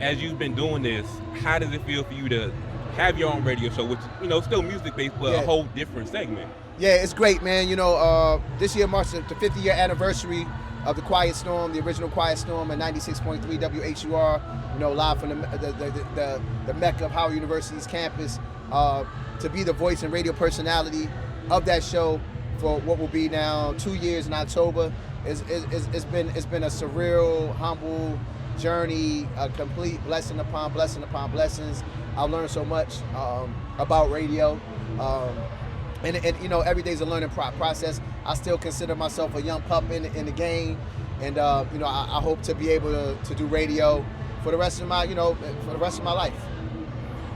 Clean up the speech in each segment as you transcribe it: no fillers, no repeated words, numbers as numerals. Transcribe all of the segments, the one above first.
as you've been doing this, how does it feel for you to have your own radio show, which, still music-based, but a Yeah. whole different segment? Yeah, it's great, man. This year marks the 50-year anniversary of the Quiet Storm, the original Quiet Storm at 96.3 WHUR. Live from the Mecca of Howard University's campus. To be the voice and radio personality of that show for what will be now 2 years in October. It's been a surreal, humble journey, a complete blessing upon blessings. I learned so much about radio. And every day's a learning process. I still consider myself a young pup in the game, and I hope to be able to do radio for the rest of my life.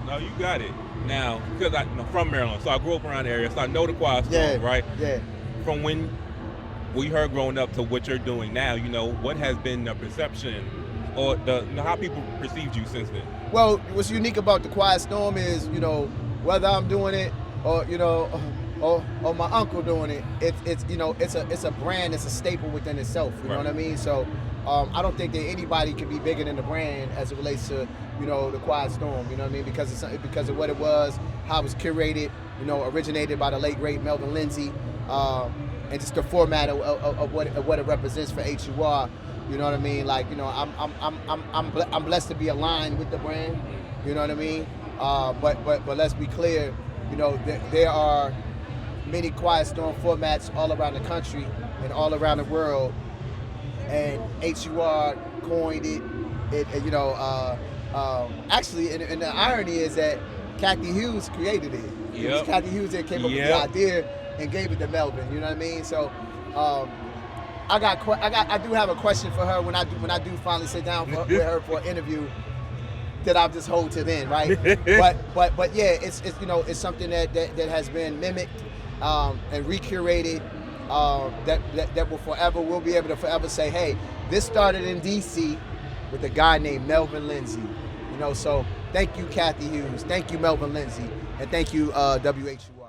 No, you got it. Now, because I'm from Maryland, so I grew up around the area, so I know the Quiet Storm, right? Yeah. From when we heard growing up to what you're doing now, what has been the perception or how people perceived you since then? Well, what's unique about the Quiet Storm is, whether I'm doing it or or my uncle doing it, it's a brand, it's a staple within itself. You know what I mean? So I don't think that anybody can be bigger than the brand as it relates to the Quiet Storm. You know what I mean? Because of what it was, how it was curated. Originated by the late great Melvin Lindsay, and just the format of what it represents for HUR. You know what I mean? Like I'm blessed to be aligned with the brand. You know what I mean? But let's be clear. There are many Quiet Storm formats all around the country and all around the world, and HUR coined it. Actually, and the irony is that Kathy Hughes created it. It was Kathy Hughes that came up with the idea and gave it to Melvin. You know what I mean? So, I do have a question for her when I do finally sit down with her for an interview. That I'll just hold to then, right? but yeah, it's something that has been mimicked and recurated. That we'll be able to forever say, hey, this started in DC with a guy named Melvin Lindsay. So thank you, Kathy Hughes. Thank you, Melvin Lindsay, and thank you, WHUR.